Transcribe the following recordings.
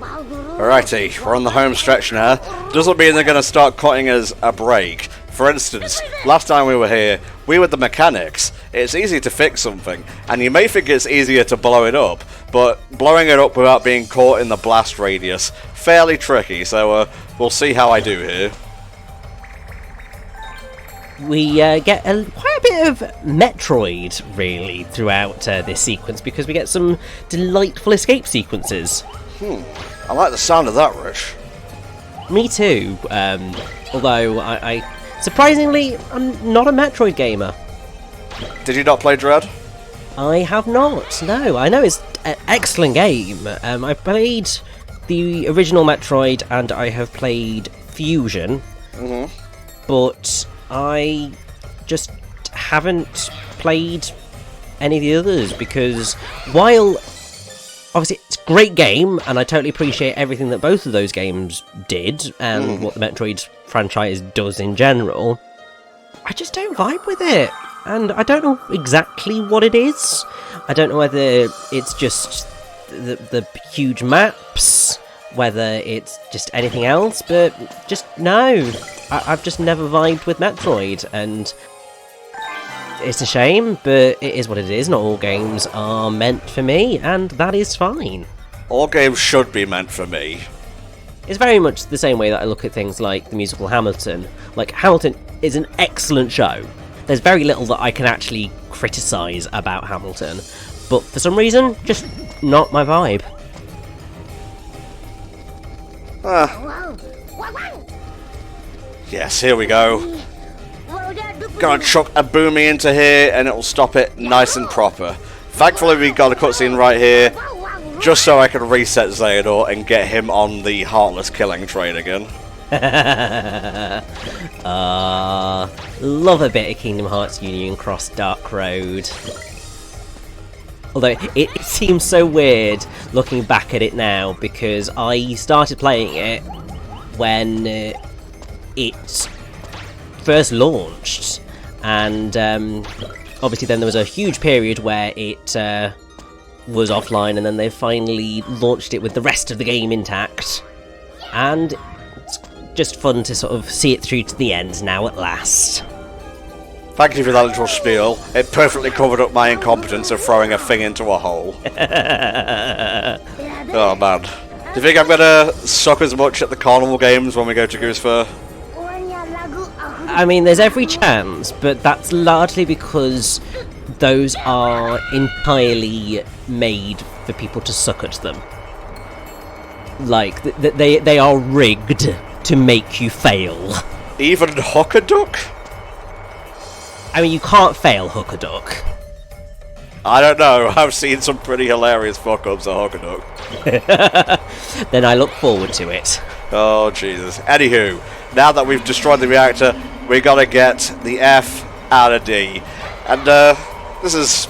Alrighty, we're on the home stretch now. Doesn't mean they're going to start cutting us a break. For instance, last time we were here, we were the mechanics. It's easy to fix something, and you may think it's easier to blow it up, but blowing it up without being caught in the blast radius, fairly tricky, so we'll see how I do here. We get quite a bit of Metroid, really, throughout this sequence, because we get some delightful escape sequences. I like the sound of that, Rich. Me too, although I surprisingly, I'm not a Metroid gamer. Did you not play Dread? I have not, no. I know it's an excellent game. I played the original Metroid, and I have played Fusion, but I just haven't played any of the others, because while obviously it's a great game and I totally appreciate everything that both of those games did and what the Metroid franchise does in general, I just don't vibe with it, and I don't know exactly what it is. I don't know whether it's just the huge maps, whether it's just anything else, but just no. I've just never vibed with Metroid, and it's a shame, but it is what it is. Not all games are meant for me, and that is fine. All games should be meant for me. It's very much the same way that I look at things like the musical Hamilton. Like, Hamilton is an excellent show. There's very little that I can actually criticise about Hamilton, but for some reason, just not my vibe. Yes, here we go. Gonna chuck a boomy into here and it'll stop it nice and proper. Thankfully we got a cutscene right here, just so I can reset Xehanort and get him on the heartless killing train again. Love a bit of Kingdom Hearts Union Cross Dark Road. Although it seems so weird looking back at it now, because I started playing it when it first launched, and obviously then there was a huge period where it was offline, and then they finally launched it with the rest of the game intact, and it's just fun to sort of see it through to the end now at last. Thank you for that little spiel. It perfectly covered up my incompetence of throwing a thing into a hole. Oh man. Do you think I'm gonna suck as much at the carnival games when we go to Goose Fair? I mean, there's every chance, but that's largely because those are entirely made for people to suck at them. Like, they are rigged to make you fail. Even Hook-a-Duck? I mean, you can't fail Hook-a-Duck. I don't know, I've seen some pretty hilarious fuck-ups at Hook-a-Duck. Then I look forward to it. Oh, Jesus. Anywho, now that we've destroyed the reactor, we gotta get the F out of D. And, this is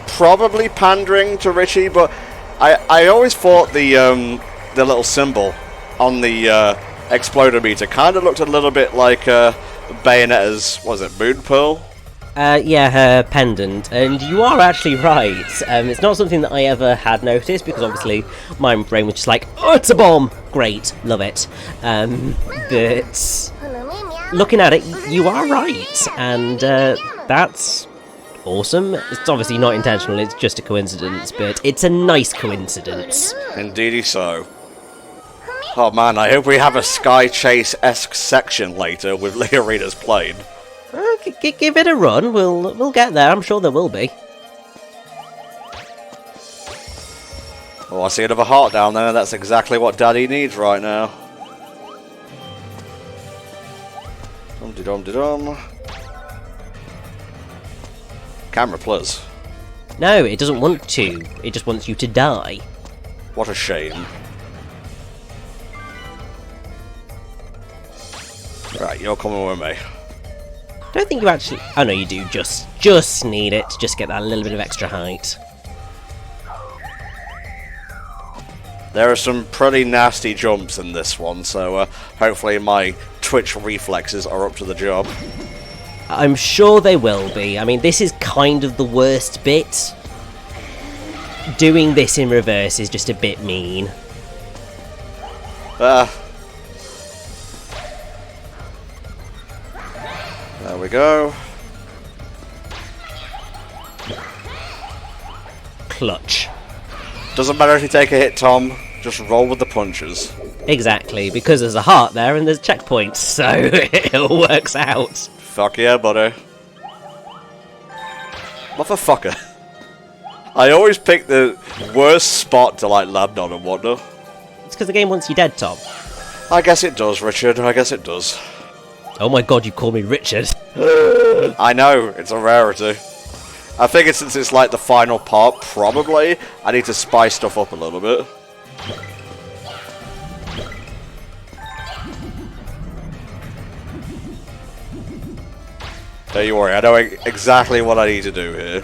probably pandering to Richie, but I always thought the little symbol on the exploder meter kind of looked a little bit like Bayonetta's, was it, Moon Pearl? Yeah, her pendant, and you are actually right. It's not something that I ever had noticed, because obviously my brain was just like, oh, it's a bomb! Great, love it. But looking at it, you are right, and that's awesome. It's obviously not intentional, it's just a coincidence, but it's a nice coincidence. Indeedy so. Oh man, I hope we have a Sky Chase-esque section later with Leorita's plane. Give it a run, we'll get there, I'm sure there will be. Oh, I see another heart down there, that's exactly what Daddy needs right now. Dum-de-dum-de-dum. Camera plus. No, it doesn't want to, it just wants you to die. What a shame. Right, you're coming with me. I don't think you actually... Oh no, you do just need it to just get that little bit of extra height. There are some pretty nasty jumps in this one, so hopefully my twitch reflexes are up to the job. I'm sure they will be. I mean, this is kind of the worst bit. Doing this in reverse is just a bit mean. There we go. Clutch. Doesn't matter if you take a hit, Tom. Just roll with the punches. Exactly, because there's a heart there and there's checkpoints, so it all works out. Fuck yeah, buddy. Motherfucker. I always pick the worst spot to, like, land on and whatnot. It's because the game wants you dead, Tom. I guess it does, Richard. I guess it does. Oh my god, you call me Richard. I know, it's a rarity. I figured since it's like the final part, probably, I need to spice stuff up a little bit. Don't you worry, I know exactly what I need to do here.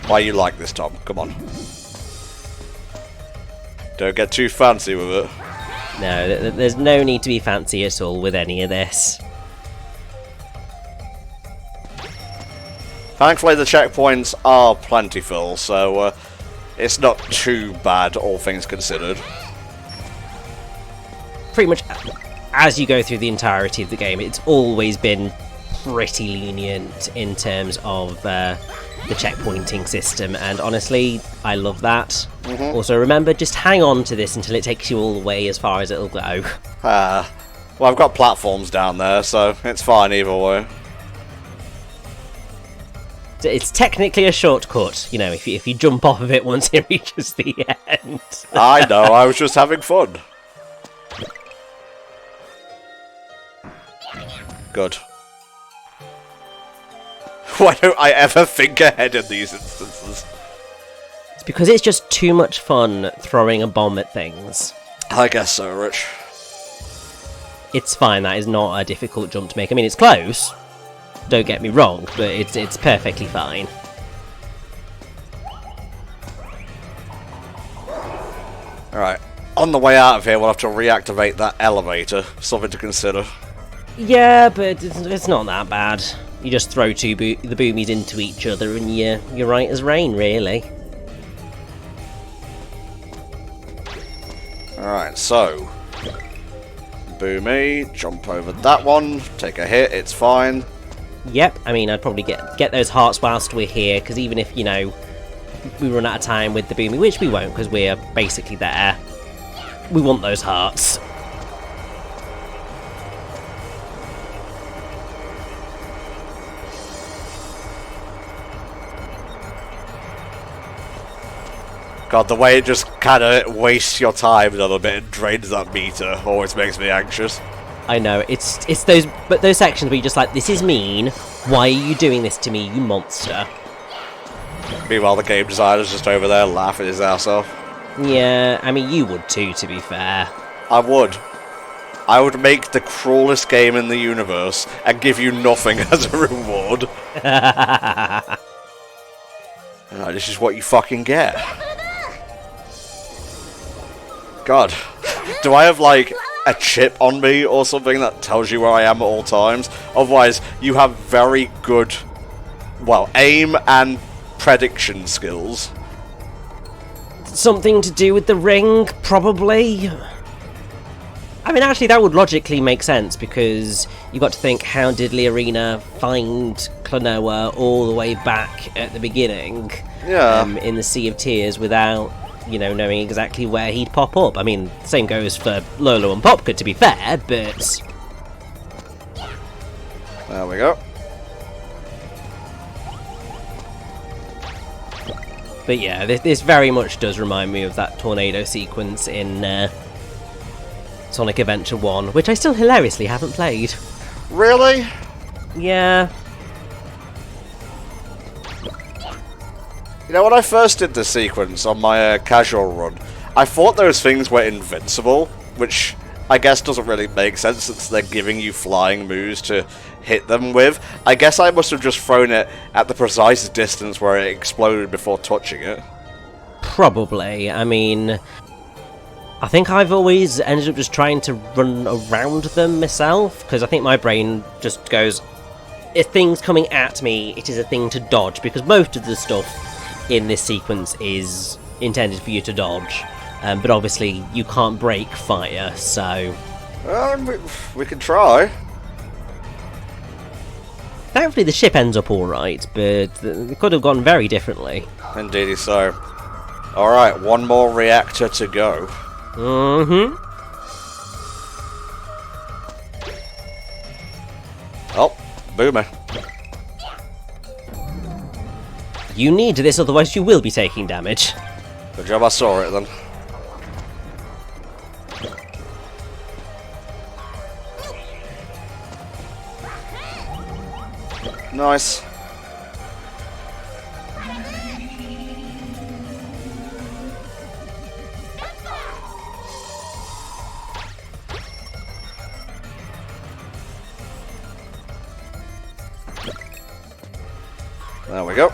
Why you like this, Tom? Come on. Don't get too fancy with it. No, there's no need to be fancy at all with any of this. Thankfully the checkpoints are plentiful, so it's not too bad, all things considered. Pretty much as you go through the entirety of the game, it's always been pretty lenient in terms of the checkpointing system, and honestly, I love that. Also, remember, just hang on to this until it takes you all the way as far as it'll go. Well, I've got platforms down there, so it's fine either way. It's technically a shortcut, you know, if you jump off of it once it reaches the end. I know, I was just having fun. Good. Why don't I ever think ahead in these instances? It's because it's just too much fun throwing a bomb at things. I guess so, Rich. It's fine, that is not a difficult jump to make. I mean, it's close, don't get me wrong, but it's perfectly fine. Alright, on the way out of here we'll have to reactivate that elevator. Something to consider. Yeah, but it's not that bad. You just throw the boomies into each other and you're right as rain, really. Alright, so... Boomy, jump over that one, take a hit, it's fine. Yep, I mean, I'd probably get those hearts whilst we're here, because even if, you know, we run out of time with the boomy, which we won't, because we're basically there, we want those hearts. God, the way it just kind of wastes your time a little bit and drains that meter always makes me anxious. I know, it's those sections where you're just like, this is mean, why are you doing this to me, you monster? Meanwhile, the game designer's just over there laughing his ass off. Yeah, I mean, you would too, to be fair. I would. I would make the cruelest game in the universe and give you nothing as a reward. This is what you fucking get. God, do I have like a chip on me or something that tells you where I am at all times? Otherwise, you have very good, well, aim and prediction skills. Something to do with the ring, probably? I mean, actually, that would logically make sense, because you got to think, how did Liarina find Klonoa all the way back at the beginning? Yeah. In the Sea of Tears without, you know, knowing exactly where he'd pop up. I mean, same goes for Lolo and Popka, to be fair, but... There we go. But yeah, this very much does remind me of that tornado sequence in Sonic Adventure 1, which I still hilariously haven't played. Really? Yeah. You know, when I first did the sequence on my casual run, I thought those things were invincible, which I guess doesn't really make sense since they're giving you flying moves to hit them with. I guess I must have just thrown it at the precise distance where it exploded before touching it. Probably. I mean, I think I've always ended up just trying to run around them myself, because I think my brain just goes, if things coming at me, it is a thing to dodge, because most of the stuff in this sequence is intended for you to dodge. But obviously you can't break fire, so... We can try. Thankfully the ship ends up alright, but it could have gone very differently. Indeedy so. Alright, one more reactor to go. Mm-hmm. Oh, boomer. You need this, otherwise you will be taking damage. Good job I saw it then. Nice. There we go.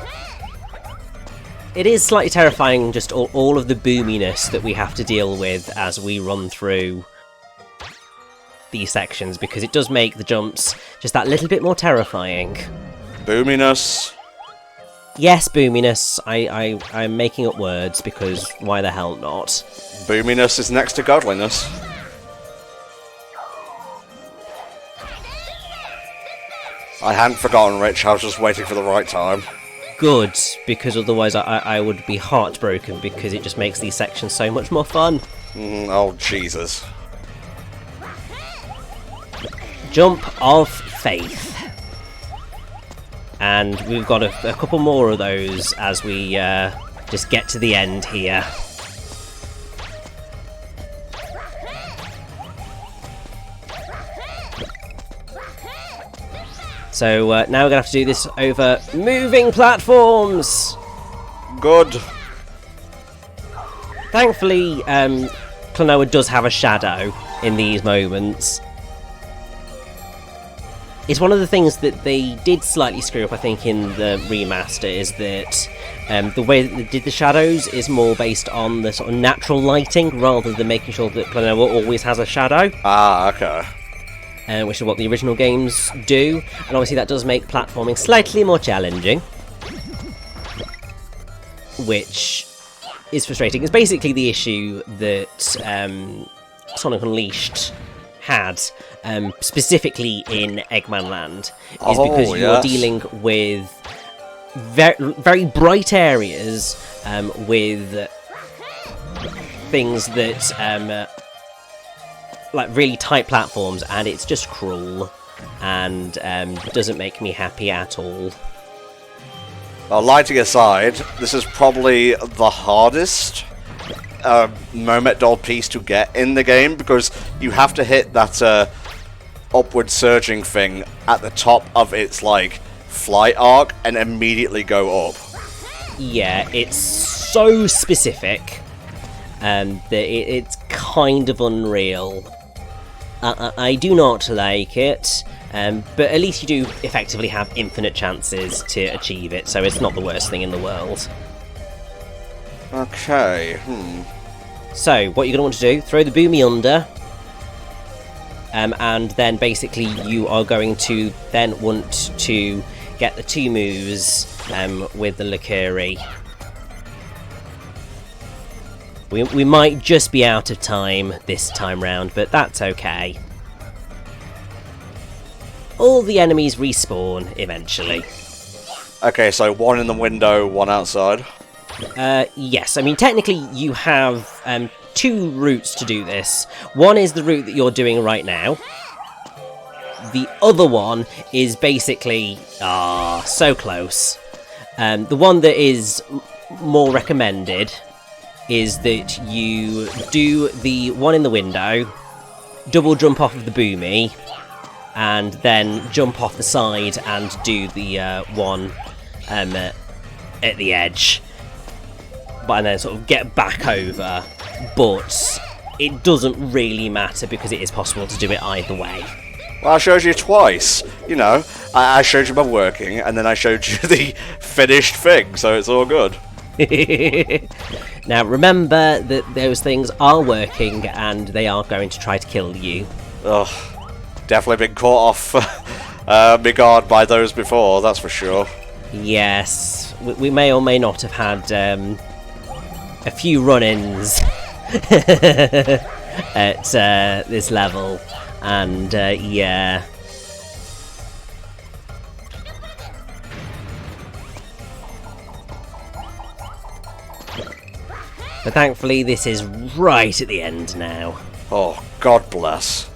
It is slightly terrifying, just all of the boominess that we have to deal with as we run through these sections, because it does make the jumps just that little bit more terrifying. Boominess. Yes, boominess. I'm making up words, because why the hell not? Boominess is next to godliness. I hadn't forgotten, Rich. I was just waiting for the right time. Good, because otherwise I would be heartbroken, because it just makes these sections so much more fun. Oh, Jesus. Jump of Faith. And we've got a couple more of those as we just get to the end here. So now we're going to have to do this over moving platforms! Good. Thankfully, Klonoa does have a shadow in these moments. It's one of the things that they did slightly screw up, I think, in the remaster, is that the way that they did the shadows is more based on the sort of natural lighting, rather than making sure that Klonoa always has a shadow. Ah, okay. Which is what the original games do, and obviously that does make platforming slightly more challenging, which is frustrating. It's basically the issue that Sonic Unleashed had, specifically in Eggman Land, is because you're dealing with very bright areas with things that like really tight platforms, and it's just cruel and doesn't make me happy at all. Well, lighting aside, this is probably the hardest moment doll piece to get in the game, because you have to hit that upward surging thing at the top of its like flight arc and immediately go up. Yeah, it's so specific that it's kind of unreal. I do not like it, but at least you do effectively have infinite chances to achieve it, so it's not the worst thing in the world. Okay, So, what you're going to want to do, throw the boomy under, and then basically you are going to then want to get the two moves with the Lakuri. We might just be out of time this time round, but that's okay. All the enemies respawn eventually. Okay, so one in the window, one outside. Yes, I mean technically you have two routes to do this. One is the route that you're doing right now. The other one is basically so close. The one that is more recommended is that you do the one in the window, double jump off of the boomy, and then jump off the side and do the one at the edge. And then sort of get back over, but it doesn't really matter because it is possible to do it either way. Well, I showed you twice. You know, I showed you my working, and then I showed you the finished thing, so it's all good. Now remember that those things are working and they are going to try to kill you. Ugh, definitely been caught off my guard by those before, that's for sure. Yes, we may or may not have had a few run-ins at this level, and yeah. But thankfully this is right at the end now. Oh, God bless.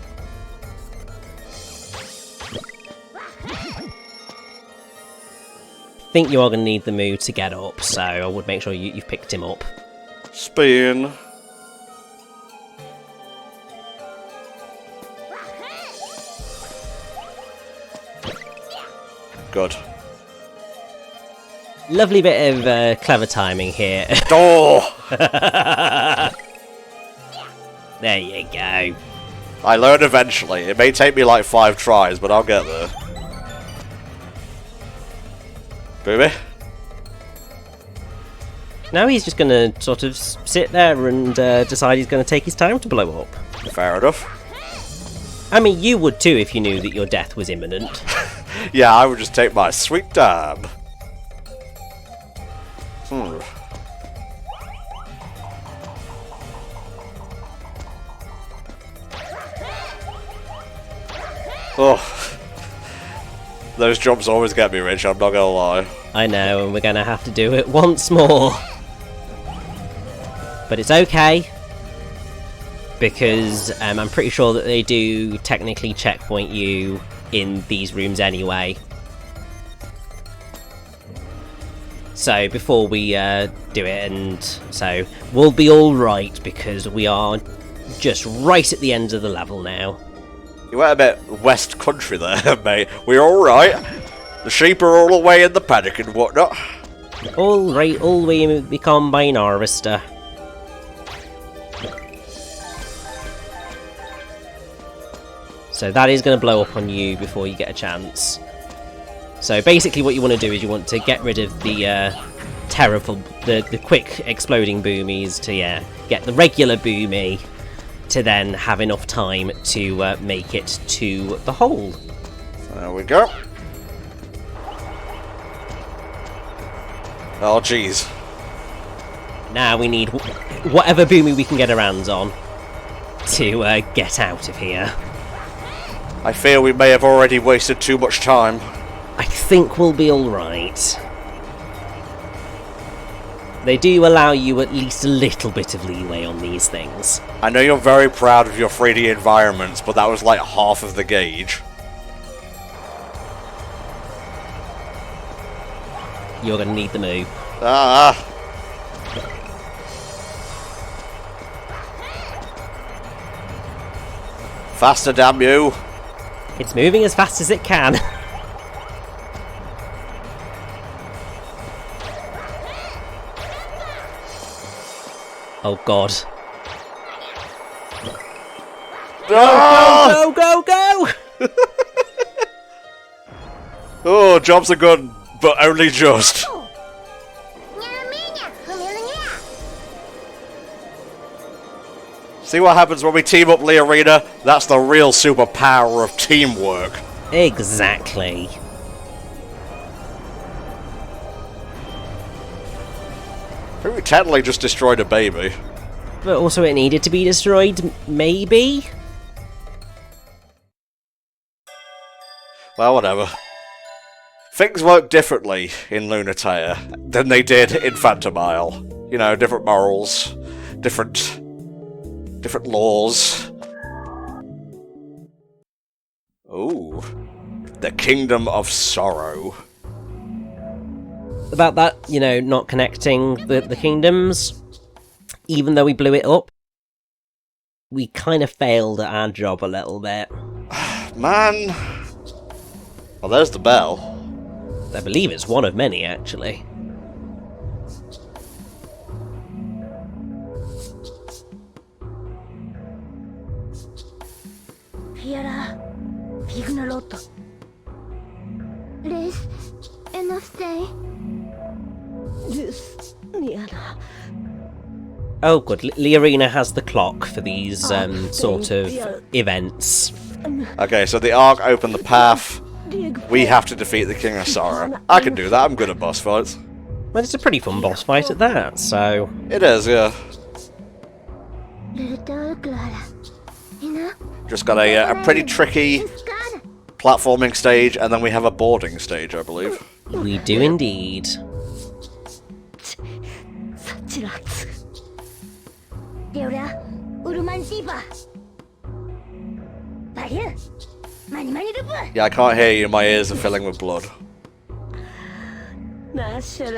I think you are going to need the Moo to get up, so I would make sure you've picked him up. Spin. Good. Lovely bit of clever timing here. Oh! There you go. I learn eventually. It may take me like 5 tries, but I'll get there. Booby? Now he's just going to sort of sit there and decide he's going to take his time to blow up. Fair enough. I mean, you would too if you knew that your death was imminent. Yeah, I would just take my sweet time. Oh. Those jumps always get me, Rich, I'm not gonna lie. I know, and we're going to have to do it once more. But it's okay, because I'm pretty sure that they do technically checkpoint you in these rooms anyway. So before we do it, and so we'll be alright, because we are just right at the end of the level now. You went a bit West Country there, mate. We're alright. The sheep are all away in the paddock and whatnot. Alright, all we become by an harvester. So that is going to blow up on you before you get a chance. So basically what you want to do is you want to get rid of the terrible, the quick exploding boomies to get the regular boomy to then have enough time to make it to the hole. There we go. Oh, jeez. Now we need whatever boomy we can get our hands on to get out of here. I fear we may have already wasted too much time. I think we'll be alright. They do allow you at least a little bit of leeway on these things. I know you're very proud of your 3D environments, but that was like half of the gauge. You're going to need the move. Ah! Faster, damn you! It's moving as fast as it can. Oh god. Ah! Go, go, go, go! Oh, jobs are good, but only just. See what happens when we team up, Leorina? That's the real superpower of teamwork. Exactly. I think we technically just destroyed a baby. But also it needed to be destroyed, maybe? Well, whatever. Things work differently in Lunatea than they did in Phantomile. You know, different morals, different laws. Ooh. The Kingdom of Sorrow. About that, you know, not connecting the kingdoms, even though we blew it up, we kind of failed at our job a little bit. Man. Well, there's the bell. I believe it's one of many, actually. Oh good, Leorina has the clock for these sort of events. Okay, so the Ark opened the path. We have to defeat the King of Sorrow. I can do that, I'm good at boss fights. But it's a pretty fun boss fight at that, so... It is, yeah. Just got a pretty tricky platforming stage, and then we have a boarding stage, I believe. We do indeed. Yeah, I can't hear you, my ears are filling with blood. That's it,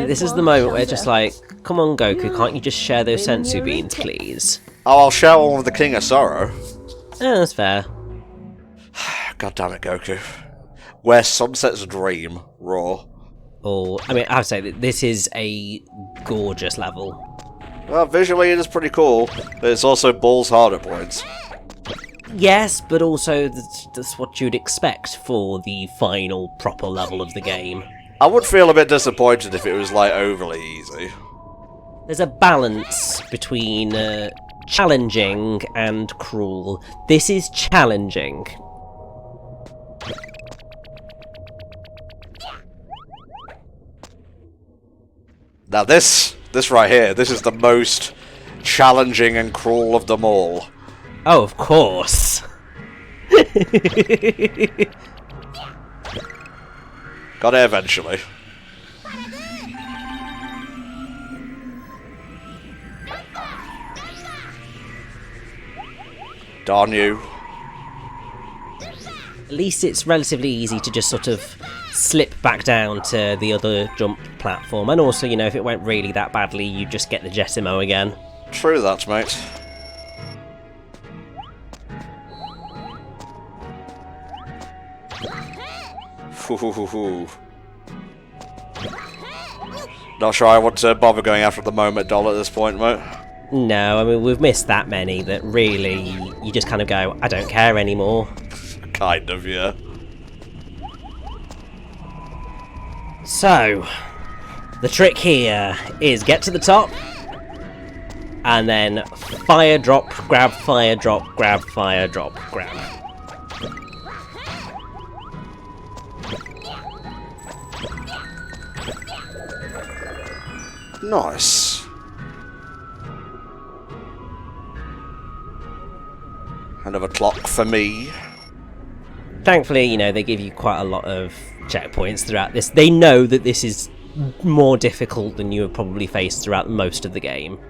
this is the moment where it's just like, come on Goku, can't you just share those sensu beans, please? Oh, I'll share one with the King of Sorrow. Oh, that's fair. God damn it, Goku. Where Sunset's Dream, raw. Oh, I mean, I would say that this is a gorgeous level. Well, visually it is pretty cool, but it's also balls hard at points. Yes, but also that's what you'd expect for the final proper level of the game. I would feel a bit disappointed if it was, like, overly easy. There's a balance between challenging and cruel. This is challenging. Now this right here, this is the most challenging and cruel of them all. Oh, of course. Got it eventually. Darn you. At least it's relatively easy to just sort of slip back down to the other jump platform. And also, you know, if it went really that badly, you just get the Jessimo again. True that, mate. Not sure I want to bother going after the moment doll at this point, mate. No, I mean, we've missed that many that really, you just kind of go, I don't care anymore. Kind of, yeah. So, the trick here is get to the top, and then fire drop, grab, fire drop, grab, fire drop, grab. Nice. Another clock for me. Thankfully, you know, they give you quite a lot of checkpoints throughout this. They know that this is more difficult than you have probably faced throughout most of the game.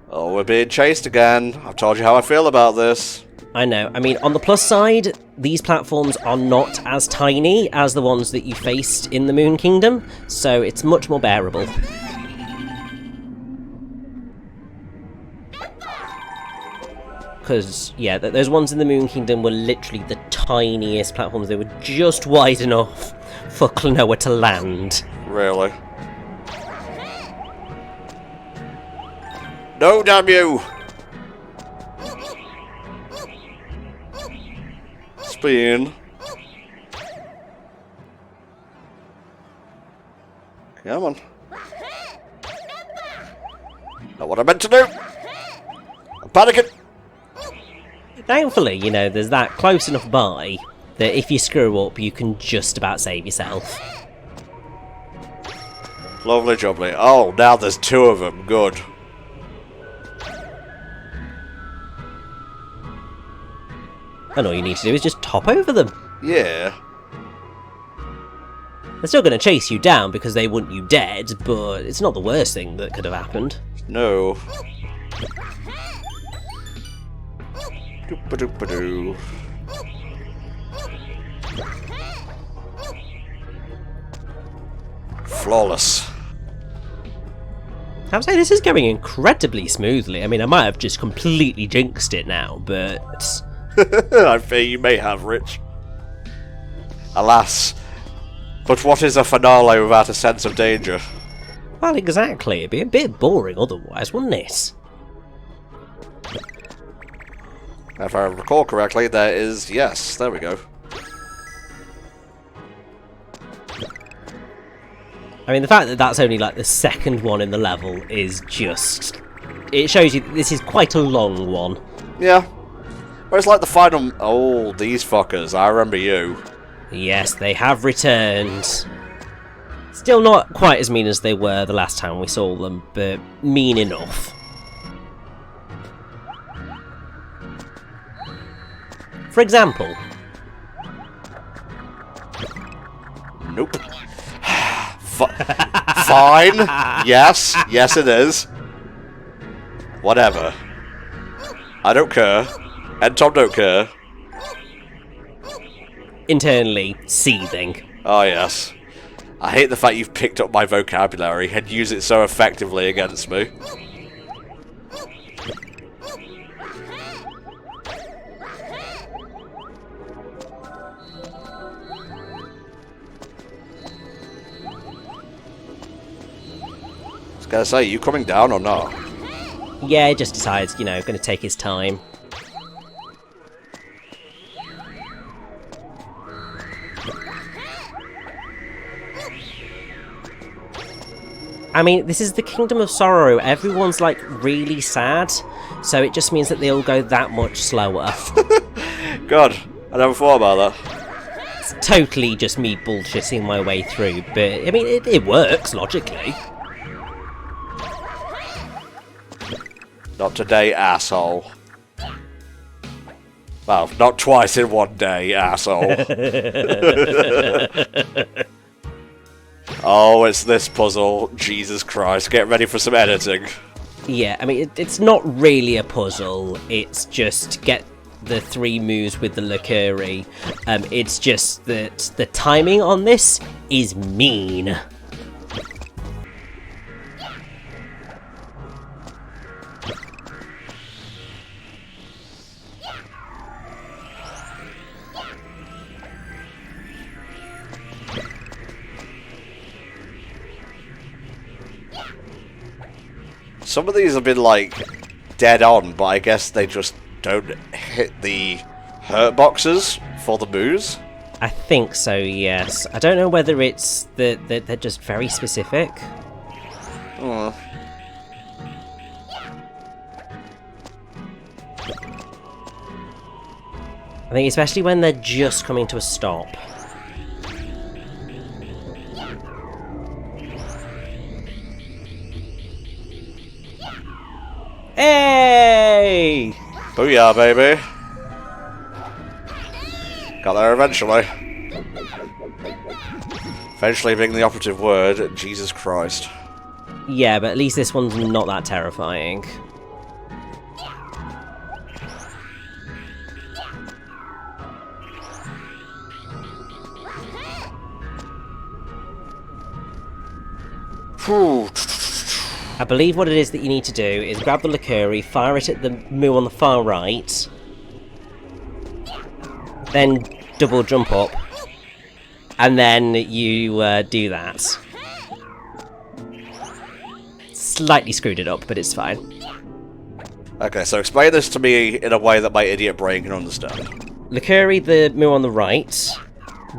Oh, we're being chased again. I've told you how I feel about this. I know. I mean, on the plus side, these platforms are not as tiny as the ones that you faced in the Moon Kingdom, so it's much more bearable. Because, yeah, those ones in the Moon Kingdom were literally the tiniest platforms. They were just wide enough for Klonoa to land. Really? No, damn you! Spin. Come on. Not what I meant to do! I'm panicking! Thankfully, you know, there's that close enough by that if you screw up, you can just about save yourself. Lovely jubbly. Oh, now there's two of them. Good. And all you need to do is just hop over them. Yeah. They're still going to chase you down because they want you dead, but it's not the worst thing that could have happened. No. Doop-a-doop-a-doo. Flawless. I would say this is going incredibly smoothly. I mean, I might have just completely jinxed it now, but... I fear you may have, Rich. Alas. But what is a finale without a sense of danger? Well, exactly. It'd be a bit boring otherwise, wouldn't it? If I recall correctly, there is... Yes, there we go. I mean, the fact that that's only like the second one in the level is just... It shows you that this is quite a long one. Yeah. But it's like the final... Oh, these fuckers. I remember you. Yes, they have returned. Still not quite as mean as they were the last time we saw them, but mean enough. For example... Nope. Fine. Yes. Yes, it is. Whatever. I don't care. And Tom don't care. Internally seething. Oh, yes. I hate the fact you've picked up my vocabulary and use it so effectively against me. I was gonna say, you coming down or not? Yeah, he just decides, you know, going to take his time. I mean, this is the Kingdom of Sorrow. Everyone's, like, really sad, so it just means that they all go that much slower. God, I never thought about that. It's totally just me bullshitting my way through, but, I mean, it works, logically. Not today, asshole. Well, not twice in one day, asshole. Oh, it's this puzzle. Jesus Christ, get ready for some editing. Yeah, I mean, it's not really a puzzle. It's just get the 3 moves with the Lacuri. It's just that the timing on this is mean. Some of these have been, like, dead on, but I guess they just don't hit the hurt boxes for the moves. I think so, yes. I don't know whether it's that they're just very specific. Oh. I think especially when they're just coming to a stop. Hey! Booyah, baby. Got there eventually. Eventually being the operative word, Jesus Christ. Yeah, but at least this one's not that terrifying. Whew. I believe what it is that you need to do is grab the Lacuri, fire it at the Moo on the far right, then double jump up, and then you do that. Slightly screwed it up, but it's fine. Okay, so explain this to me in a way that my idiot brain can understand. Lacuri the Moo on the right,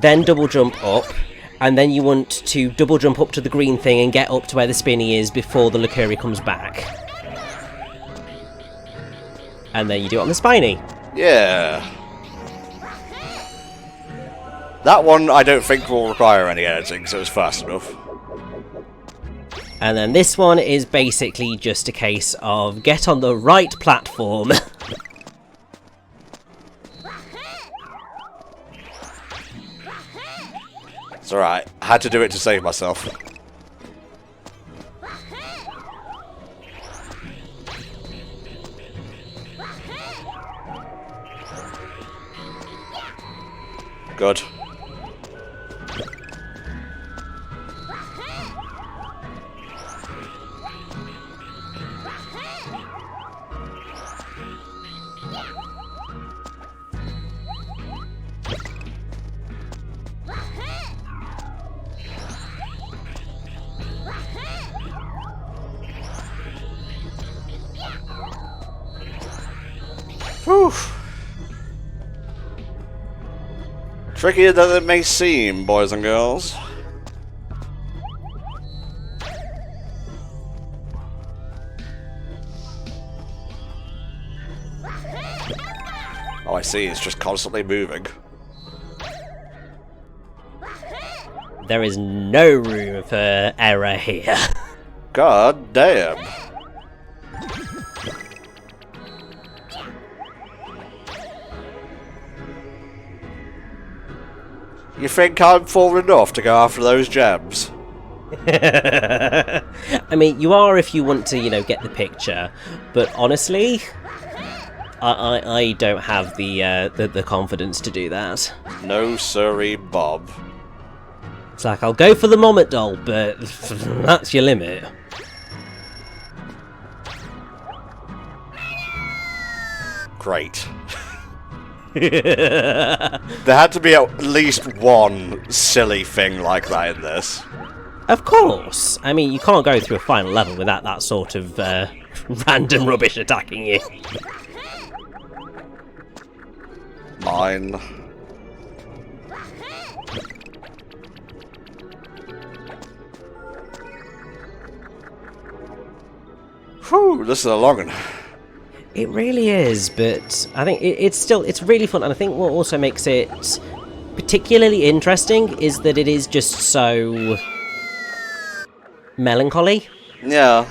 then double jump up, and then you want to double jump up to the green thing and get up to where the spinny is before the Lacuri comes back. And then you do it on the spiny. Yeah. That one I don't think will require any editing, so it's fast enough. And then this one is basically just a case of get on the right platform. It's alright. I had to do it to save myself. Good. Whew. Trickier than it may seem, boys and girls. Oh, I see, it's just constantly moving. there is no room for error here. God damn. You think I'm falling off to go after those gems? I mean, you are if you want to, get the picture. But honestly, I don't have the confidence to do that. No siree, Bob. It's like, I'll go for the Mommet doll, but that's your limit. Great. There had to be at least one silly thing like that in this. Of course. I mean, you can't go through a final level without that sort of random rubbish attacking you. Mine. Whew, this is a long one. It really is, but I think it's really fun, and I think what also makes it particularly interesting is that it is just so melancholy. Yeah.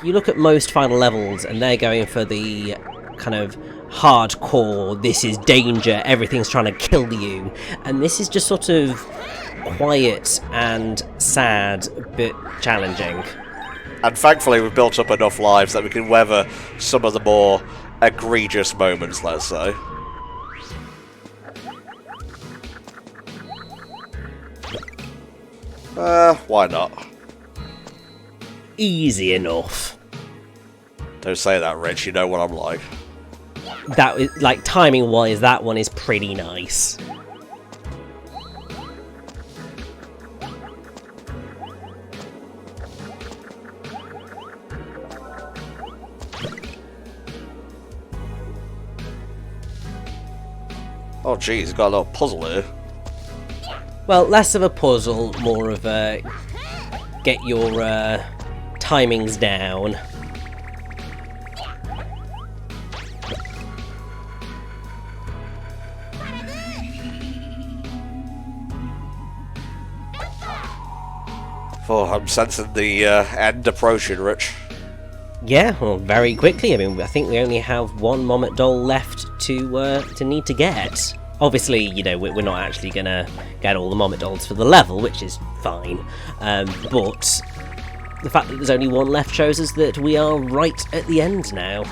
You look at most final levels and they're going for the kind of hardcore, this is danger, everything's trying to kill you, and this is just sort of quiet and sad but challenging. And thankfully we've built up enough lives that we can weather some of the more egregious moments, let's say. Why not? Easy enough. Don't say that, Rich, you know what I'm like. That is, like, timing-wise, that one is pretty nice. Oh geez, got a little puzzle here. Well, less of a puzzle, more of a get your timings down. Oh, I'm sensing the end approaching, Rich. Yeah, well, very quickly. I mean, I think we only have one Mommet doll left to need to get. Obviously, we're not actually gonna get all the Mommet dolls for the level, which is fine. But the fact that there's only one left shows us that we are right at the end now.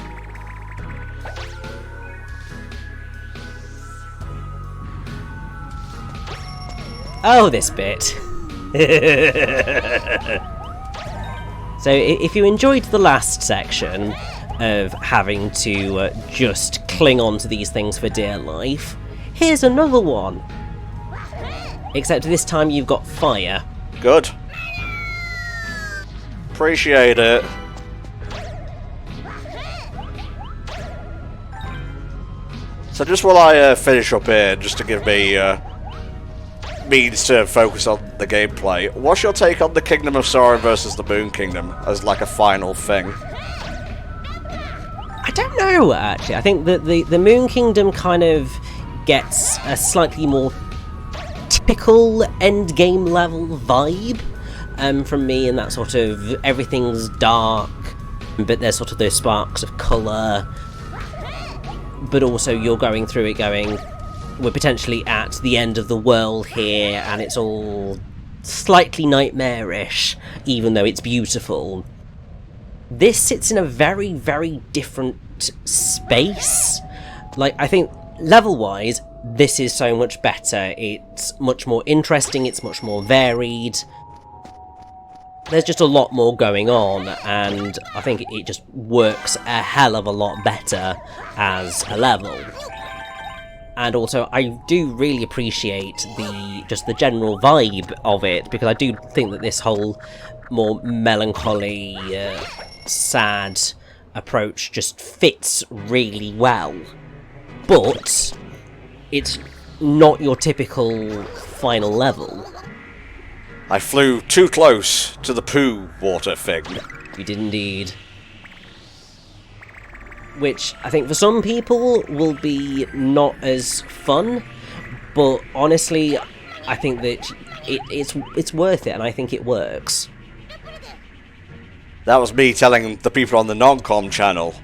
Oh, this bit. So if you enjoyed the last section of having to just cling on to these things for dear life, here's another one. Except this time you've got fire. Good. Appreciate it. So just while I finish up here, just to give me means to focus on the gameplay, what's your take on the Kingdom of Sorrow versus the Moon Kingdom as like a final thing? I don't know, actually. I think that the Moon Kingdom kind of gets a slightly more typical endgame level vibe from me, and that sort of everything's dark, but there's sort of those sparks of colour, but also you're going through it going, we're potentially at the end of the world here, and it's all slightly nightmarish, even though it's beautiful. This sits in a very, very different space. Like, I think, level-wise, this is so much better. It's much more interesting, it's much more varied. There's just a lot more going on, and I think it just works a hell of a lot better as a level. And also, I do really appreciate the general vibe of it, because I do think that this whole more melancholy, sad approach just fits really well. But it's not your typical final level. I flew too close to the poo water thing. You did indeed. Which I think for some people will be not as fun, But honestly, I think that it's worth it, and I think it works. That was me telling the people on the non-com channel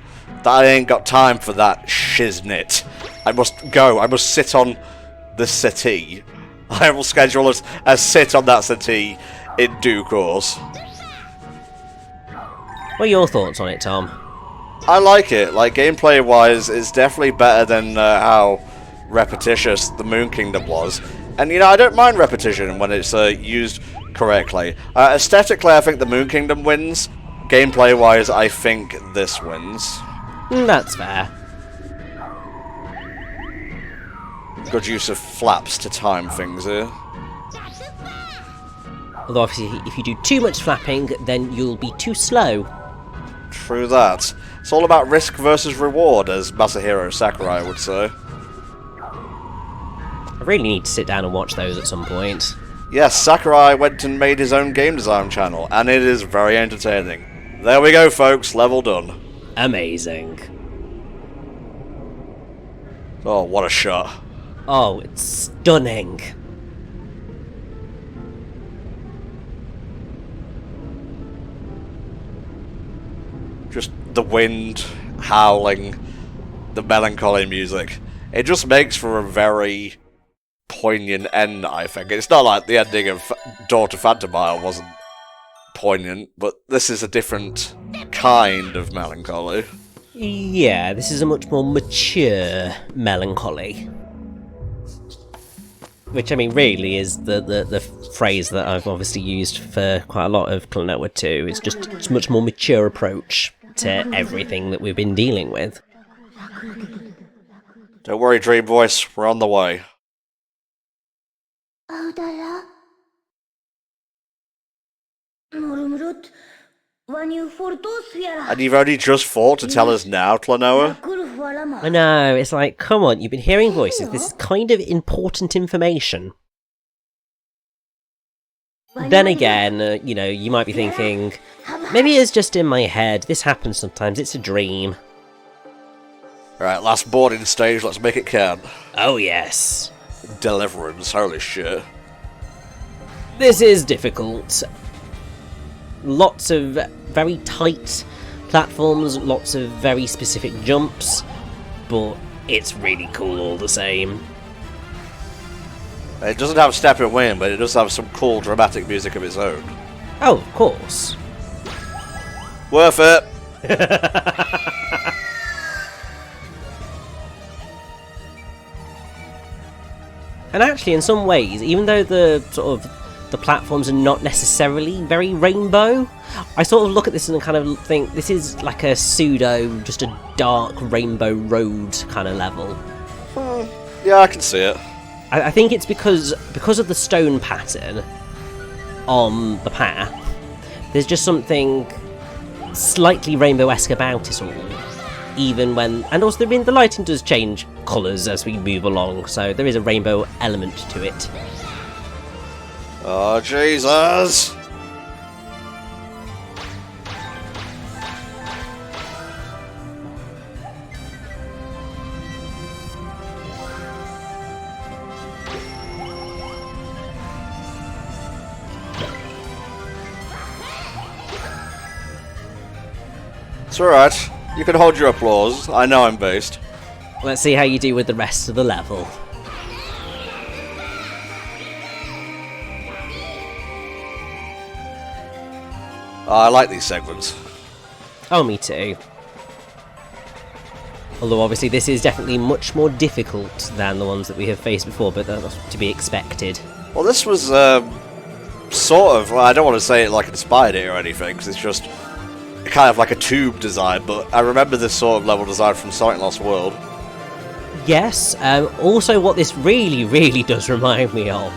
that I ain't got time for that shiznit. I must go. I must sit on the settee. I will schedule a sit on that settee in due course. What are your thoughts on it, Tom? I like it. Like, gameplay-wise, it's definitely better than how repetitious the Moon Kingdom was. And, you know, I don't mind repetition when it's used correctly. Aesthetically, I think the Moon Kingdom wins. Gameplay-wise, I think this wins. That's fair. Good use of flaps to time things here. Although, obviously, if you do too much flapping, then you'll be too slow. True that. It's all about risk versus reward, as Masahiro Sakurai would say. I really need to sit down and watch those at some point. Yes, Sakurai went and made his own game design channel, and it is very entertaining. There we go, folks. Level done. Amazing. Oh, what a shot. Oh, it's stunning. Just the wind howling, the melancholy music. It just makes for a very poignant end, I think. It's not like the ending of Door to Phantomile wasn't poignant, but this is a different kind of melancholy. Yeah, this is a much more mature melancholy. Which, I mean, really is the phrase that I've obviously used for quite a lot of Klonoa 2. It's just a much more mature approach to everything that we've been dealing with. Don't worry, Dream Voice, we're on the way. And you've only just fought to tell us now, Klonoa? I know, it's like, come on, you've been hearing voices, this is kind of important information. Then again, you know, you might be thinking, maybe it's just in my head, this happens sometimes, it's a dream. Right, last boarding stage, let's make it count. Oh yes. Deliverance, holy shit. This is difficult. Lots of very tight platforms, lots of very specific jumps, but it's really cool all the same. It doesn't have Step and Win, but it does have some cool dramatic music of its own. Oh, of course. Worth it! And actually, in some ways, even though the platforms are not necessarily very rainbow, I sort of look at this and kind of think this is like a pseudo, just a dark rainbow road kind of level. Yeah, I can see it. I think it's because of the stone pattern on the path. There's just something slightly rainbow-esque about it all. Even when, and also I mean, the lighting does change colours as we move along, so there is a rainbow element to it. Oh, Jesus! It's alright. You can hold your applause. I know I'm based. Let's see how you do with the rest of the level. Oh, I like these segments. Oh, me too. Although obviously this is definitely much more difficult than the ones that we have faced before, but that's to be expected. Well, this was sort of, well, I don't want to say it like inspired it or anything, because it's just kind of like a tube design, but I remember this sort of level design from Sonic Lost World. Yes, also what this really does remind me of,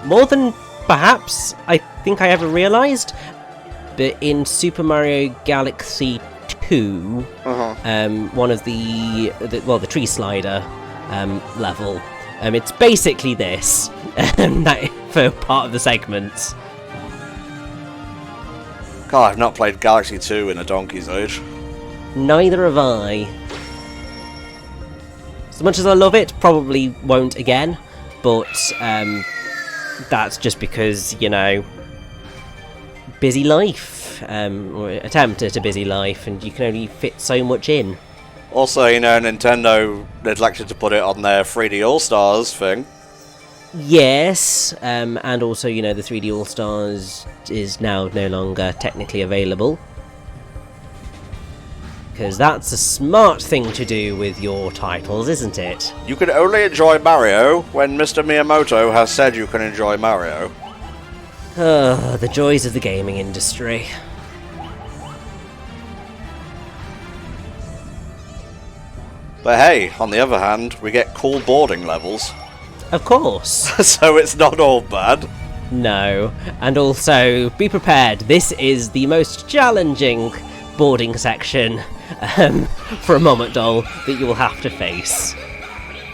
more than perhaps I think I ever realised, but in Super Mario Galaxy 2, one of the tree slider level, it's basically this for part of the segments. God, I've not played Galaxy 2 in a donkey's age. Neither have I. As much as I love it, probably won't again, but that's just because, you know, busy life, or attempt at a busy life, and you can only fit so much in. Also, you know, Nintendo neglected to put it on their 3D All-Stars thing. Yes, and also, you know, the 3D All-Stars is now no longer technically available. Because that's a smart thing to do with your titles, isn't it? You can only enjoy Mario when Mr. Miyamoto has said you can enjoy Mario. The joys of the gaming industry. But hey, on the other hand, we get cool boarding levels. Of course. So it's not all bad. No. And also, be prepared, this is the most challenging boarding section for a moment doll that you will have to face.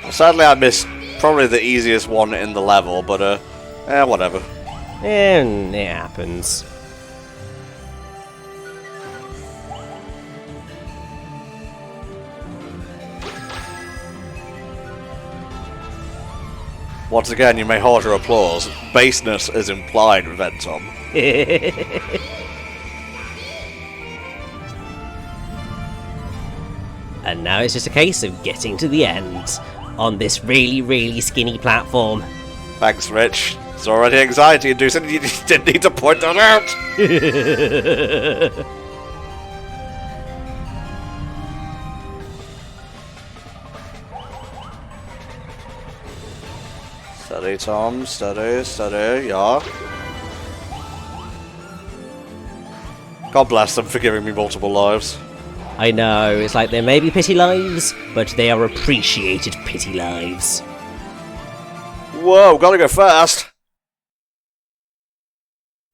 Sadly, I missed probably the easiest one in the level, but whatever. And it happens. Once again, you may hold your applause. Baseness is implied with Entom. And now it's just a case of getting to the end on this really, really skinny platform. Thanks, Rich. It's already anxiety-inducing. You didn't need to point that out. Steady, Tom. Steady, yeah. God bless them for giving me multiple lives. I know, it's like there may be pity lives, but they are appreciated pity lives. Whoa, gotta go fast.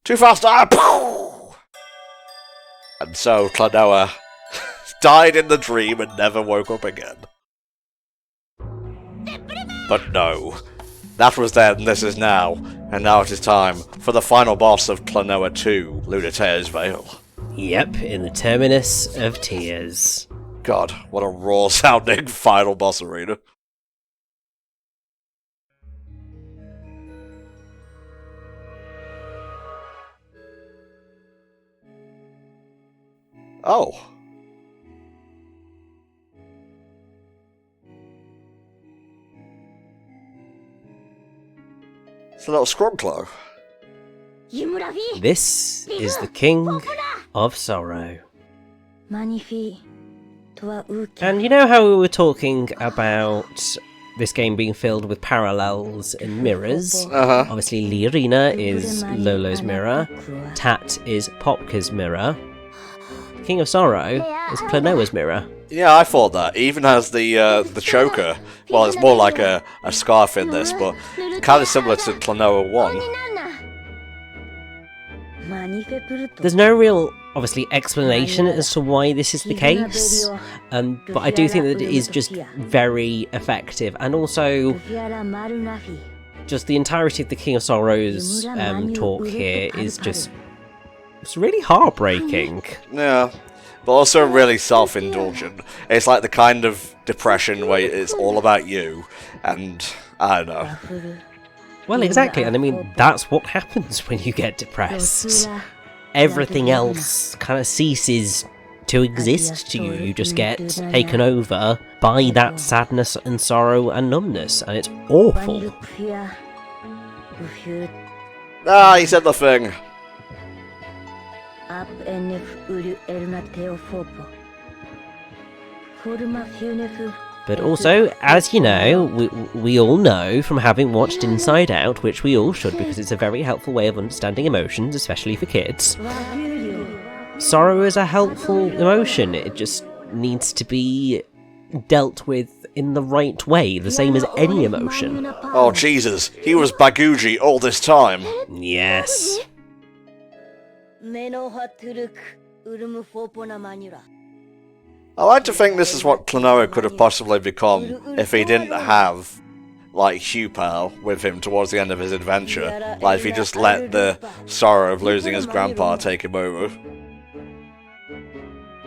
Too fast. Ah, and so Klonoa died in the dream and never woke up again. But no. That was then, this is now, and now it is time for the final boss of Klonoa 2, Lunatea's Veil. Yep, in the Terminus of Tears. God, what a raw-sounding final boss arena. Oh. It's a little Scrumclaw. This is the King of Sorrow. And you know how we were talking about this game being filled with parallels and mirrors? Obviously, Liarina is Lolo's mirror, Tat is Popka's mirror, King of Sorrow is Klonoa's mirror. Yeah, I thought that. Even as the choker, well, it's more like a scarf in this, but kind of similar to Klonoa 1. There's no real, obviously, explanation as to why this is the case, but I do think that it is just very effective, and also just the entirety of the King of Sorrows talk here is just, it's really heartbreaking. Yeah, but also really self-indulgent. It's like the kind of depression where it's all about you, and I don't know. Well, exactly, and I mean, that's what happens when you get depressed. Everything else kind of ceases to exist to you. You just get taken over by that sadness and sorrow and numbness, and it's awful. Ah, he said the thing. But also, as you know, we all know from having watched Inside Out, which we all should because it's a very helpful way of understanding emotions, especially for kids. Sorrow is a helpful emotion, it just needs to be dealt with in the right way, the same as any emotion. Oh Jesus, he was Baguji all this time. Yes. I like to think this is what Klonoa could have possibly become if he didn't have, like, Hupal with him towards the end of his adventure. Like, if he just let the sorrow of losing his grandpa take him over.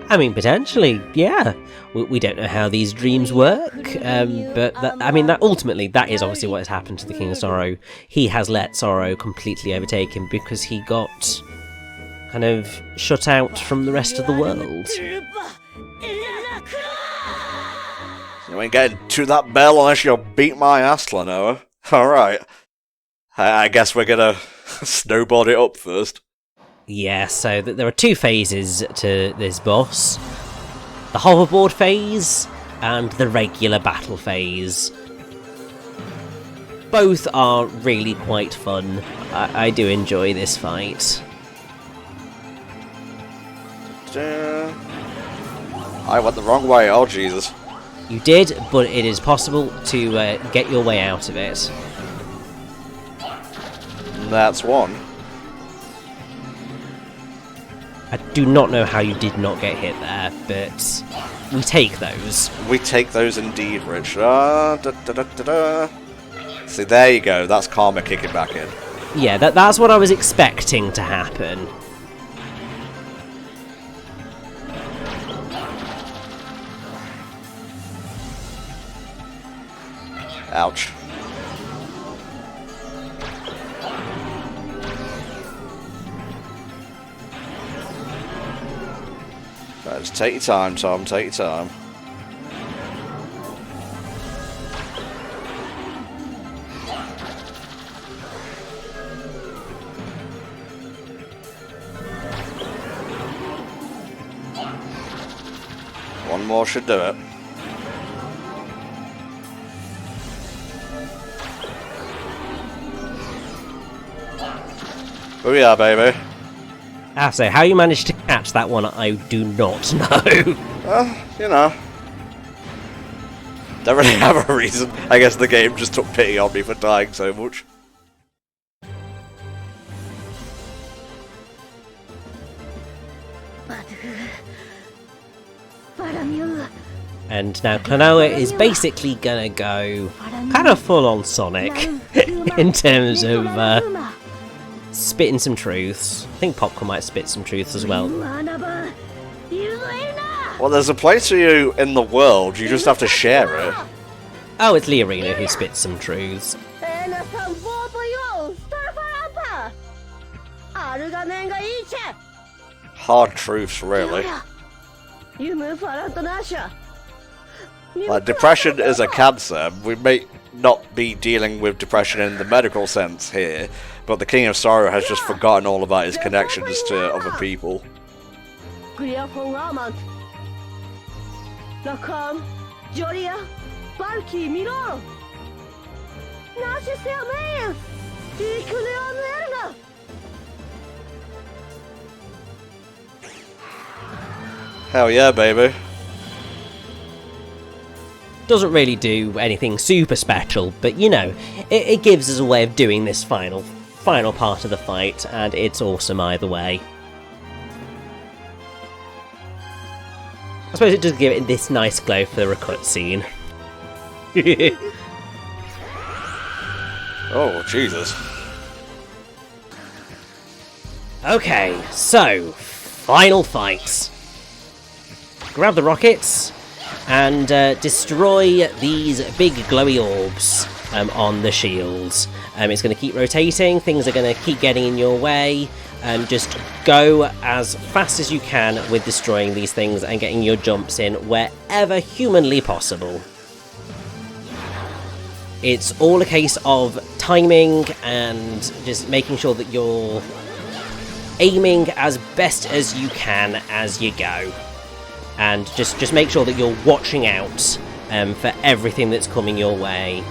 I mean, potentially, yeah. We don't know how these dreams work, but that ultimately, that is obviously what has happened to the King of Sorrow. He has let sorrow completely overtake him because he got kind of shut out from the rest of the world. You ain't getting to that bell unless you beat my ass, Klonoa. Alright. I guess we're gonna snowboard it up first. Yeah, so there are two phases to this boss. The Hoverboard Phase and the regular battle phase. Both are really quite fun. I do enjoy this fight. I went the wrong way, oh Jesus. You did, but it is possible to get your way out of it. That's one. I do not know how you did not get hit there, but we take those. We take those indeed, Rich. See, there you go. That's karma kicking back in. Yeah, that's what I was expecting to happen. Ouch. Right, just take your time, Tom. Take your time. One more should do it. Booyah, baby. So how you managed to catch that one, I do not know. You know. Don't really have a reason. I guess the game just took pity on me for dying so much. And now Klonoa is basically gonna go kind of full on Sonic in terms of spitting some truths. I think Popcorn might spit some truths as well. Well, there's a place for you in the world, you just have to share it. Oh, it's Leorina who spits some truths. Hard truths, really. Like, depression is a cancer. We may not be dealing with depression in the medical sense here, but the King of Sorrow has just forgotten all about his connections to other people. Hell yeah, baby. Doesn't really do anything super special, but you know, it gives us a way of doing this final part of the fight, and it's awesome either way. I suppose it does give it this nice glow for a cutscene. Oh, Jesus. Okay, so, final fight. Grab the rockets and destroy these big glowy orbs on the shields. It's going to keep rotating, things are going to keep getting in your way. Just go as fast as you can with destroying these things and getting your jumps in wherever humanly possible. It's all a case of timing and just making sure that you're aiming as best as you can as you go. And just make sure that you're watching out for everything that's coming your way.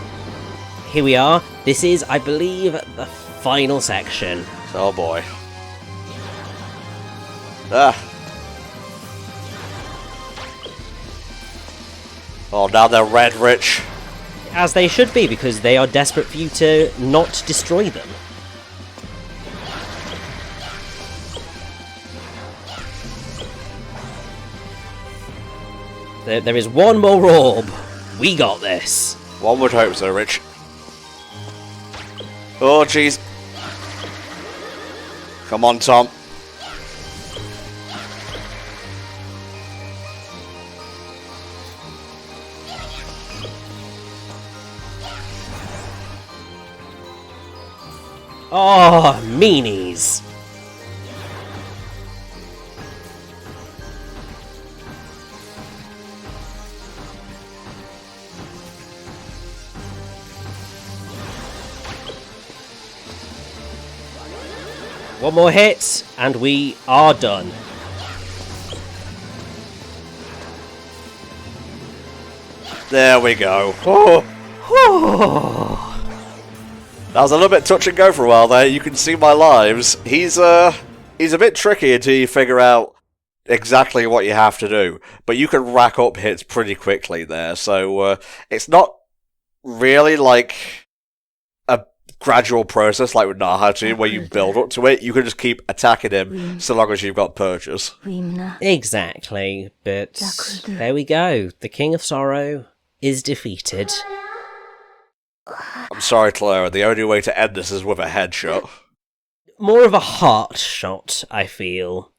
Here we are. This is, I believe, the final section. Oh boy. Ah. Oh, now they're red, Rich. As they should be, because they are desperate for you to not destroy them. There is one more orb. We got this. One would hope so, Rich. Oh, jeez. Come on, Tom. Oh, meanies! One more hit, and we are done. There we go. Oh. That was a little bit touch and go for a while there. You can see my lives. He's a bit tricky until you figure out exactly what you have to do. But you can rack up hits pretty quickly there. So it's not really like a gradual process like with Nahatu where you build up to it. You can just keep attacking him so long as you've got purchase. Exactly. But there we go. The King of Sorrow is defeated. I'm sorry, Klonoa. The only way to end this is with a headshot. More of a heart shot, I feel.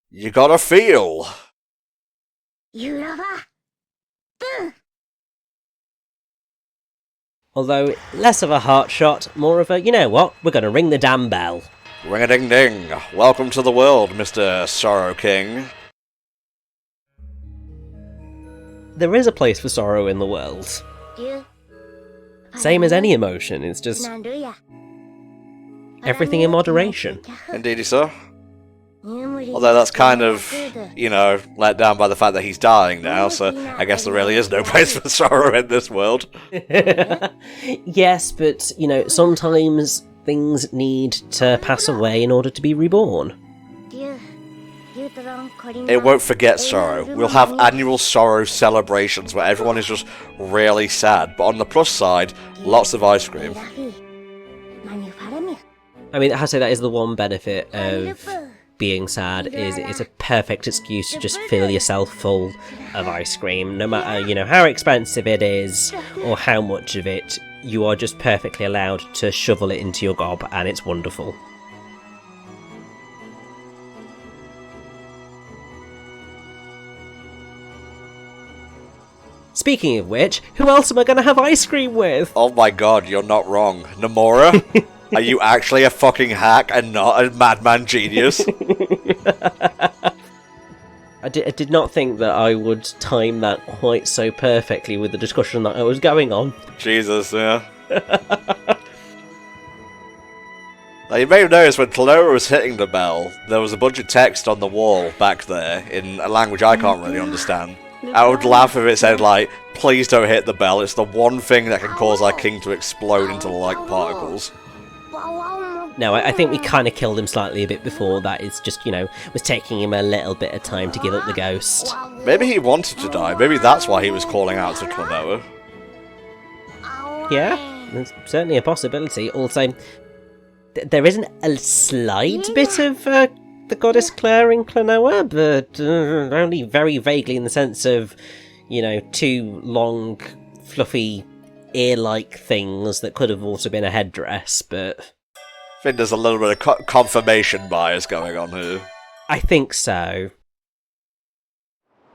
You gotta feel. Although, less of a heart shot, more of a, you know what, we're gonna ring the damn bell. Ring-a-ding-ding. Welcome to the world, Mr. Sorrow King. There is a place for sorrow in the world. Same as any emotion, it's just everything in moderation. Indeedy, sir. Although that's kind of, you know, let down by the fact that he's dying now, so I guess there really is no place for sorrow in this world. Yes, but, you know, sometimes things need to pass away in order to be reborn. It won't forget sorrow. We'll have annual sorrow celebrations where everyone is just really sad, but on the plus side, lots of ice cream. I mean, I have to say that is the one benefit of being sad, is it's a perfect excuse to just fill yourself full of ice cream. No matter, you know, how expensive it is or how much of it, you are just perfectly allowed to shovel it into your gob, and it's wonderful. Speaking of which, who else am I going to have ice cream with? Oh my god, you're not wrong. Nomura? Are you actually a fucking hack and not a madman genius? I did not think that I would time that quite so perfectly with the discussion that I was going on. Jesus, yeah. Now, you may have noticed when Klonoa was hitting the bell, there was a bunch of text on the wall back there in a language I can't really understand. I would laugh if it said, like, please don't hit the bell, it's the one thing that can cause our king to explode into light particles. No, I think we kind of killed him slightly a bit before that. It's just, you know, was taking him a little bit of time to give up the ghost. Maybe he wanted to die, maybe that's why he was calling out to Klonoa. Yeah, there's certainly a possibility. Also, there isn't a slight bit of the goddess Claire in Klonoa, but only very vaguely in the sense of, you know, two long, fluffy, ear-like things that could have also been a headdress, but I think there's a little bit of confirmation bias going on here. I think so.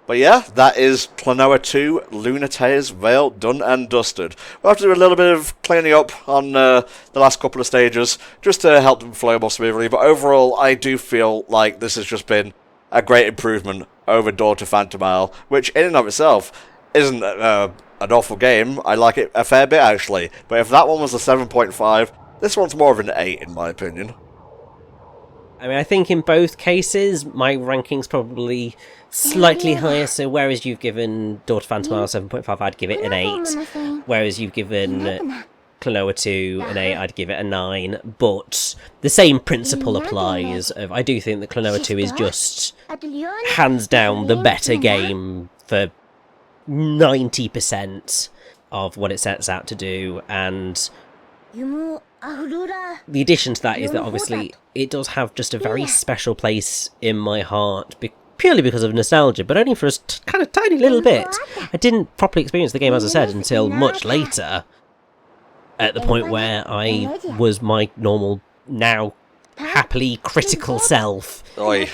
But yeah, that is Klonoa 2, Lunatea's Veil, done and dusted. We'll have to do a little bit of cleaning up on the last couple of stages, just to help them flow more smoothly, but overall, I do feel like this has just been a great improvement over Door to Phantomile, which in and of itself isn't an awful game. I like it a fair bit, actually, but if that one was a 7.5, this one's more of an 8, in my opinion. I mean, I think in both cases, my ranking's probably slightly higher, so whereas you've given Door to Phantomile 7.5, I'd give it an 8. Whereas you've given Klonoa 2 an 8, I'd give it a 9. But the same principle applies. I do think that Klonoa 2 is just hands down the better game for 90% of what it sets out to do, and the addition to that is that obviously it does have just a very special place in my heart, purely because of nostalgia, but only for a kind of tiny little bit. I didn't properly experience the game, as I said, until much later, at the point where I was my normal, now happily critical self. Oi.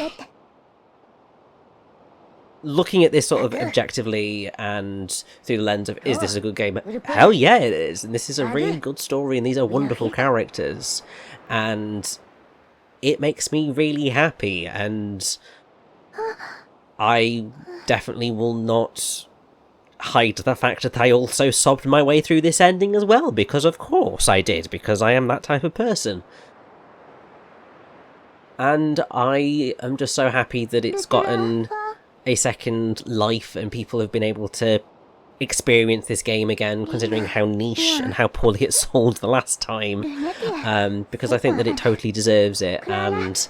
looking at this sort of objectively and through the lens of, is this a good game? Hell yeah, it is. And this is a really good story, and these are wonderful characters. And it makes me really happy, and I definitely will not hide the fact that I also sobbed my way through this ending as well, because of course I did, because I am that type of person. And I am just so happy that it's gotten a second life and people have been able to experience this game again, considering how niche and how poorly it sold the last time, because I think that it totally deserves it, and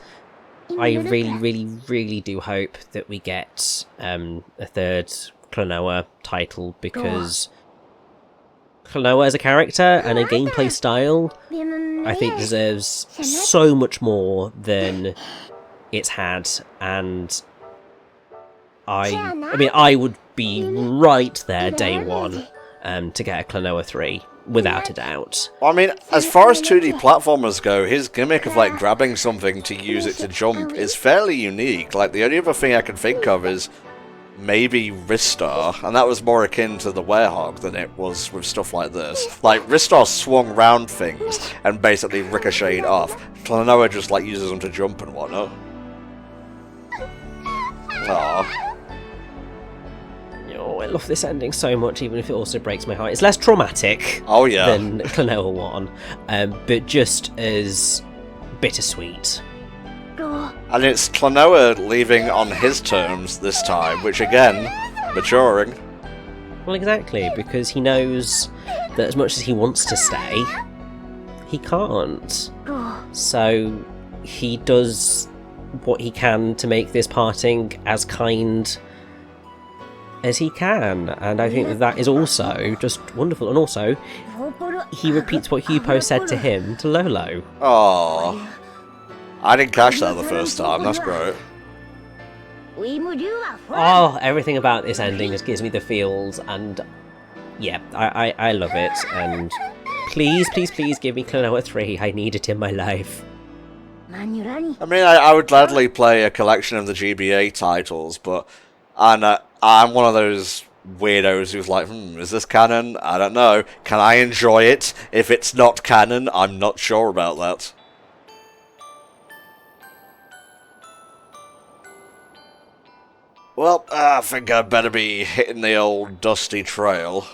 I really do hope that we get a third Klonoa title, because Klonoa as a character and a gameplay style I think deserves so much more than it's had, and I mean I would be right there day one to get a Klonoa 3 without a doubt. I mean, as far as 2D platformers go, his gimmick of like grabbing something to use it to jump is fairly unique. Like the only other thing I can think of is maybe Ristar, and that was more akin to the Werehog than it was with stuff like this. Like, Ristar swung round things and basically ricocheted off. Klonoa just like uses them to jump and whatnot. Aww. Oh, I love this ending so much, even if it also breaks my heart. It's less traumatic than Klonoa 1, but just as bittersweet. And it's Klonoa leaving on his terms this time, which again, maturing. Well, exactly, because he knows that as much as he wants to stay, he can't. So he does what he can to make this parting as kind as he can, and I think that is also just wonderful. And also, he repeats what Hupo said to him to Lolo. Aww. I didn't catch that the first time, that's great. Oh, everything about this ending just gives me the feels, and yeah, I love it, and please give me Klonoa 3, I need it in my life. I mean, I would gladly play a collection of the GBA titles, but I'm one of those weirdos who's like, is this canon? I don't know. Can I enjoy it? If it's not canon, I'm not sure about that. Well, I think I'd better be hitting the old dusty trail.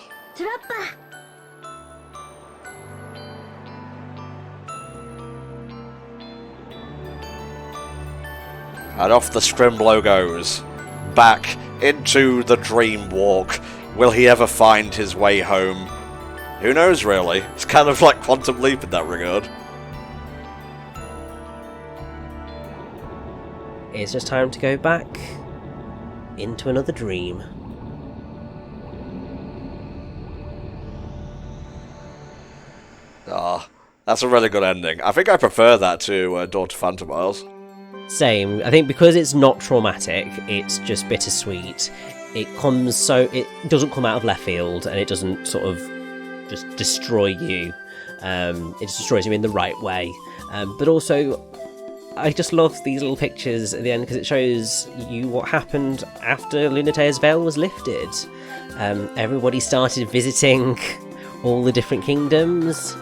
And off the Scrimblow goes. Back into the dream walk. Will he ever find his way home? Who knows, really? It's kind of like Quantum Leap in that regard. It's just time to go back into another dream. Ah, that's a really good ending. I think I prefer that to Daughter Phantom Isles. Same. I think because it's not traumatic, it's just bittersweet. It doesn't come out of left field, and it doesn't sort of just destroy you. It just destroys you in the right way. But also, I just love these little pictures at the end because it shows you what happened after Lunatea's veil was lifted. Everybody started visiting all the different kingdoms.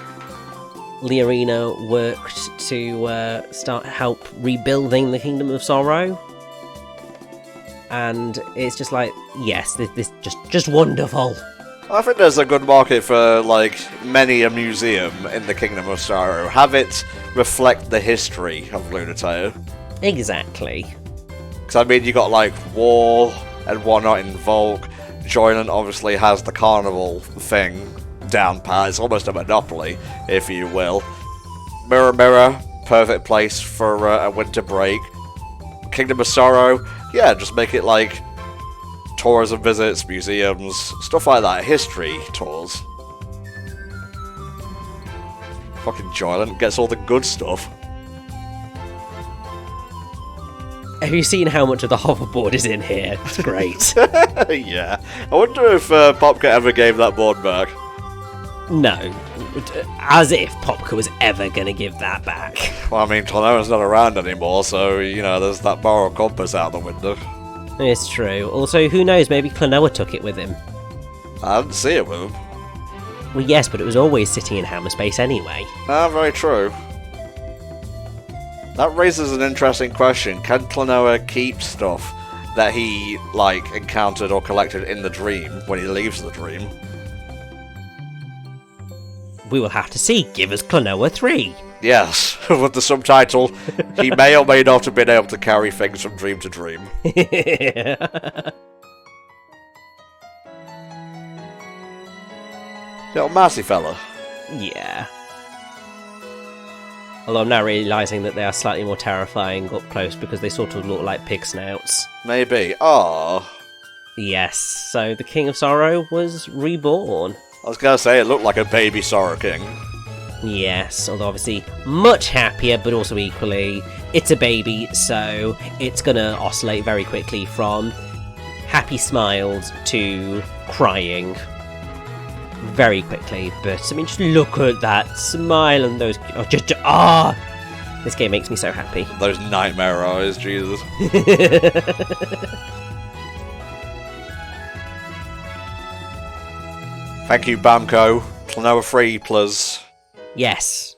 Leorina worked to help rebuilding the Kingdom of Sorrow. And it's just like, yes, this just wonderful. I think there's a good market for, like, many a museum in the Kingdom of Sorrow. Have it reflect the history of Lunatea. Exactly. Because, I mean, you got, like, war and whatnot in Volk. Joyland obviously has the carnival thing down pat. It's almost a monopoly, if you will. Mirror Mirror, perfect place for a winter break. Kingdom of Sorrow, yeah, just make it, like, tourism visits, museums, stuff like that, history tours. Fucking Joyland gets all the good stuff. Have you seen how much of the hoverboard is in here? It's great. Yeah. I wonder if Popka ever gave that board back. No. As if Popka was ever going to give that back. Well, I mean, Klonoa's not around anymore, so, you know, there's that moral compass out the window. It's true. Also, who knows, maybe Klonoa took it with him. I didn't see it with him. Well, yes, but it was always sitting in Hammerspace anyway. Ah, very true. That raises an interesting question. Can Klonoa keep stuff that he, like, encountered or collected in the dream when he leaves the dream? We will have to see. Give us Klonoa 3. Yes, with the subtitle, he may or may not have been able to carry things from dream to dream. Little mousy fella. Yeah. Although I'm now realising that they are slightly more terrifying up close because they sort of look like pig snouts. Maybe. Aww. Yes, so the King of Sorrow was reborn. I was gonna say, it looked like a baby Sorrow King. Yes, although obviously much happier, but also equally, it's a baby, so it's gonna oscillate very quickly from happy smiles to crying. Very quickly, but I mean, just look at that smile and those. This game makes me so happy. Those nightmare eyes, Jesus. Thank you, Bamco. Klonoa 3, plus. Yes.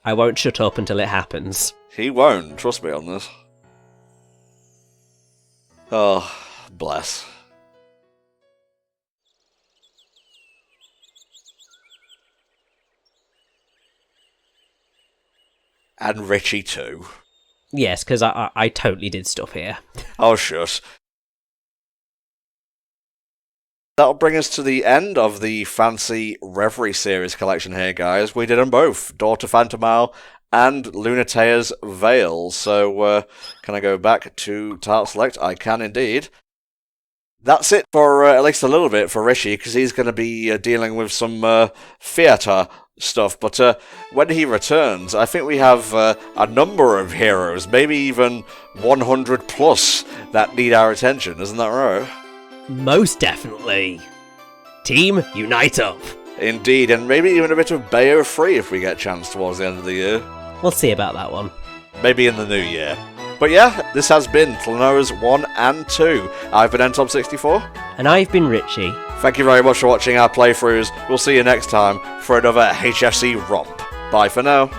I won't shut up until it happens. He won't, trust me on this. Oh, bless. And Richie too. Yes, because I totally did stuff here. Oh, shush. That'll bring us to the end of the Fancy Reverie series collection here, guys. We did them both. Door to Phantomile and Lunatea's Veil. So, can I go back to Title Select? I can indeed. That's it for at least a little bit for Rishi, because he's going to be dealing with some theatre stuff. But when he returns, I think we have a number of heroes, maybe even 100 plus, that need our attention. Isn't that right? Most definitely. Team, unite up. Indeed, and maybe even a bit of Bayo 3 if we get a chance towards the end of the year. We'll see about that one. Maybe in the new year. But yeah, this has been Klonoa's 1 and 2. I've been Ntom64. And I've been Richie. Thank you very much for watching our playthroughs. We'll see you next time for another HFC romp. Bye for now.